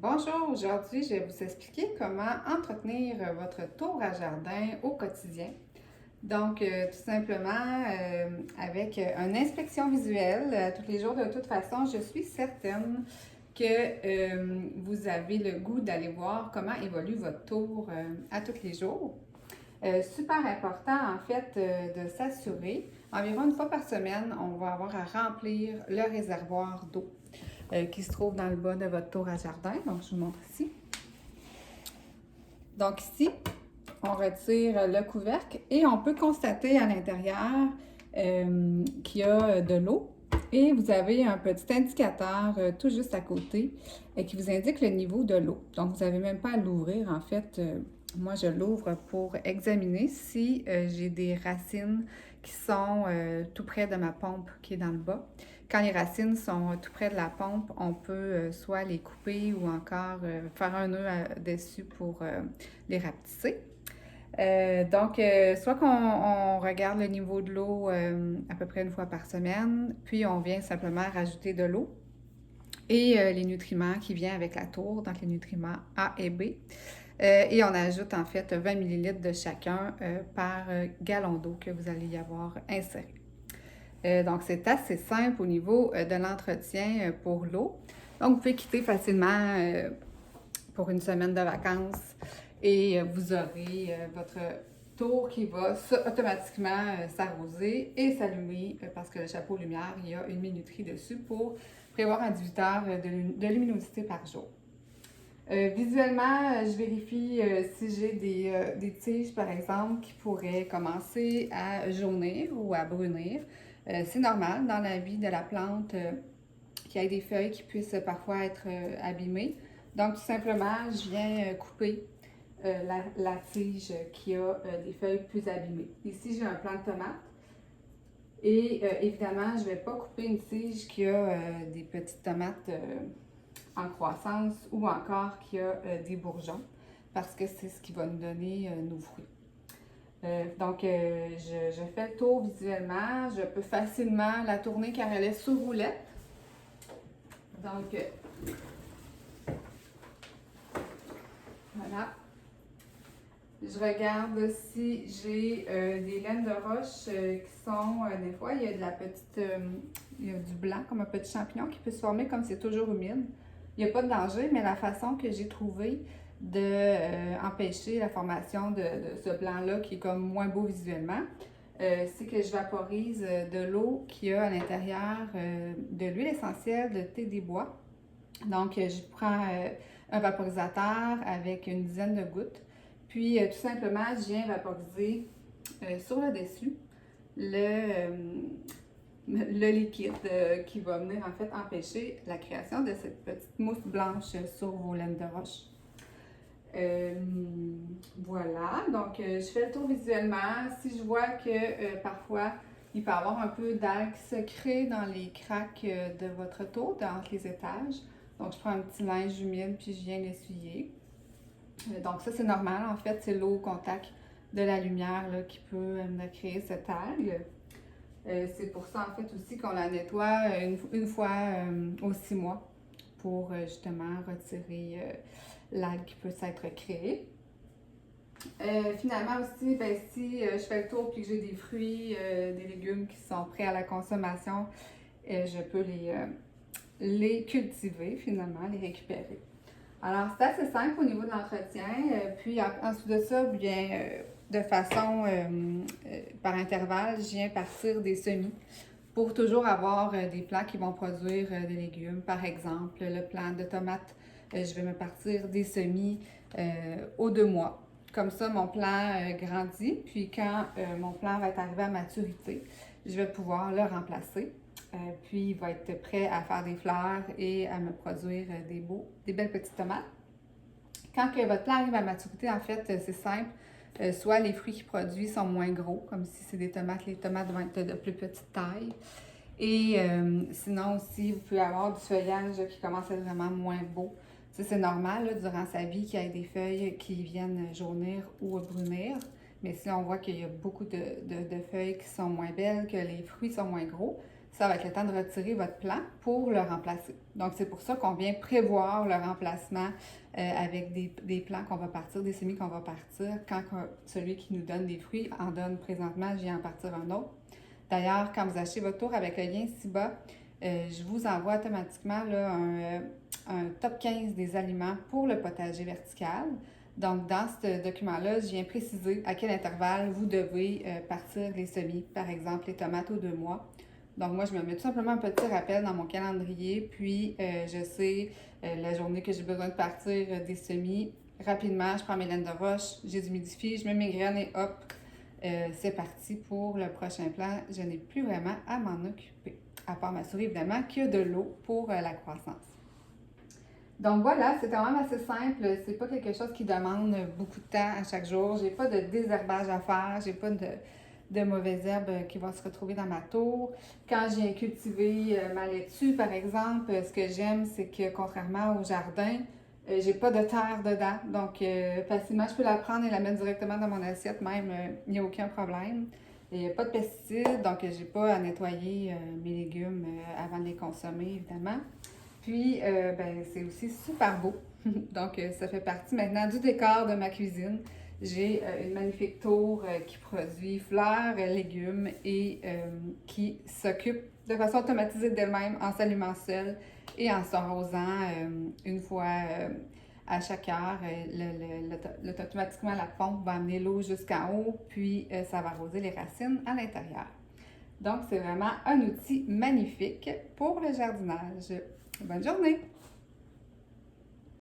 Bonjour, aujourd'hui je vais vous expliquer comment entretenir votre tour à jardin au quotidien. Donc, tout simplement, avec une inspection visuelle tous les jours. De toute façon, je suis certaine que vous avez le goût d'aller voir comment évolue votre tour à tous les jours. Super important, en fait, de s'assurer, environ une fois par semaine, on va avoir à remplir le réservoir d'eau qui se trouve dans le bas de votre tour à jardin. Donc, je vous montre ici. Donc, ici, on retire le couvercle et on peut constater à l'intérieur qu'il y a de l'eau. Et vous avez un petit indicateur tout juste à côté qui vous indique le niveau de l'eau. Donc, vous n'avez même pas à l'ouvrir. En fait, moi, je l'ouvre pour examiner si j'ai des racines qui sont tout près de ma pompe qui est dans le bas. Quand les racines sont tout près de la pompe, on peut soit les couper ou encore faire un nœud dessus pour les rapetisser. Soit qu'on regarde le niveau de l'eau à peu près une fois par semaine, puis on vient simplement rajouter de l'eau et les nutriments qui viennent avec la tour, donc les nutriments A et B. Et on ajoute en fait 20 ml de chacun par gallon d'eau que vous allez y avoir inséré. Donc, c'est assez simple au niveau de l'entretien pour l'eau. Donc, vous pouvez quitter facilement pour une semaine de vacances et vous aurez votre tour qui va automatiquement s'arroser et s'allumer parce que le chapeau lumière, il y a une minuterie dessus pour prévoir à 18 heures de luminosité par jour. Visuellement, je vérifie si j'ai des tiges, par exemple, qui pourraient commencer à jaunir ou à brunir. C'est normal dans la vie de la plante qu'il y ait des feuilles qui puissent parfois être abîmées. Donc, tout simplement, je viens couper la tige qui a des feuilles plus abîmées. Ici, j'ai un plant de tomates. Et évidemment, je ne vais pas couper une tige qui a des petites tomates en croissance ou encore qui a des bourgeons parce que c'est ce qui va nous donner nos fruits. Je fais le tour visuellement. Je peux facilement la tourner car elle est sous roulette. Donc, voilà. Je regarde si j'ai des laines de roche qui sont, des fois, il y a de la petite, il y a du blanc comme un petit champignon qui peut se former comme c'est toujours humide. Il n'y a pas de danger, mais la façon que j'ai trouvé d'empêcher la formation de ce blanc-là qui est comme moins beau visuellement, c'est que je vaporise de l'eau qu'il y a à l'intérieur de l'huile essentielle de thé des bois. Donc, je prends un vaporisateur avec une dizaine de gouttes. Puis, tout simplement, je viens vaporiser sur le dessus le liquide qui va venir en fait empêcher la création de cette petite mousse blanche sur vos laines de roche. Voilà, donc je fais le tour visuellement. Si je vois que parfois il peut y avoir un peu d'algues qui se créent dans les craques de votre tour, entre les étages, donc je prends un petit linge humide puis je viens l'essuyer. Donc ça c'est normal, en fait, c'est l'eau au contact de la lumière là, qui peut me créer cette algue. C'est pour ça en fait aussi qu'on la nettoie une fois aux 6 mois pour justement retirer l'algue qui peut s'être créée. Finalement aussi, ben, si je fais le tour et que j'ai des fruits, des légumes qui sont prêts à la consommation, je peux les cultiver finalement, les récupérer. Alors, c'est assez simple au niveau de l'entretien. Puis, ensuite de ça, bien, de façon par intervalle, je viens partir des semis pour toujours avoir des plants qui vont produire des légumes. Par exemple, le plant de tomates, je vais me partir des semis aux 2 mois. Comme ça, mon plant grandit. Puis, quand mon plant va être arrivé à maturité, je vais pouvoir le remplacer. Puis, il va être prêt à faire des fleurs et à me produire des belles petites tomates. Quand que votre plant arrive à maturité, en fait, c'est simple. Soit les fruits qu'il produit sont moins gros, comme si c'est des tomates, les tomates vont être de plus petite taille. Et sinon aussi, vous pouvez avoir du feuillage qui commence à être vraiment moins beau. Ça, c'est normal là, durant sa vie qu'il y ait des feuilles qui viennent jaunir ou brunir. Mais si on voit qu'il y a beaucoup de feuilles qui sont moins belles, que les fruits sont moins gros, ça va être le temps de retirer votre plant pour le remplacer. Donc, c'est pour ça qu'on vient prévoir le remplacement avec des plants qu'on va partir, des semis qu'on va partir. Quand celui qui nous donne des fruits en donne présentement, je viens en partir un autre. D'ailleurs, quand vous achetez votre tour avec le lien ci-bas, je vous envoie automatiquement là, un top 15 des aliments pour le potager vertical. Donc, dans ce document-là, je viens préciser à quel intervalle vous devez partir les semis, par exemple les tomates aux 2 mois. Donc, moi, je me mets tout simplement un petit rappel dans mon calendrier, puis je sais la journée que j'ai besoin de partir des semis. Rapidement, je prends mes laines de roche, j'humidifie, je mets mes graines et hop, c'est parti pour le prochain plan. Je n'ai plus vraiment à m'en occuper, à part m'assurer évidemment qu'il y a de l'eau pour la croissance. Donc voilà, c'est quand même assez simple. C'est pas quelque chose qui demande beaucoup de temps à chaque jour. J'ai pas de désherbage à faire, j'ai pas de mauvaises herbes qui vont se retrouver dans ma tour. Quand j'ai cultivé ma laitue, par exemple, ce que j'aime, c'est que contrairement au jardin, j'ai pas de terre dedans. Donc facilement, je peux la prendre et la mettre directement dans mon assiette, même, il n'y a aucun problème. Il n'y a pas de pesticides, donc j'ai pas à nettoyer mes légumes avant de les consommer, évidemment. Puis, c'est aussi super beau. Donc, ça fait partie maintenant du décor de ma cuisine. J'ai une magnifique tour qui produit fleurs, légumes et qui s'occupe de façon automatisée d'elle-même en s'allumant seule et en s'arrosant une fois à chaque heure. Automatiquement, la pompe va amener l'eau jusqu'en haut, puis ça va arroser les racines à l'intérieur. Donc, c'est vraiment un outil magnifique pour le jardinage. Bonne journée!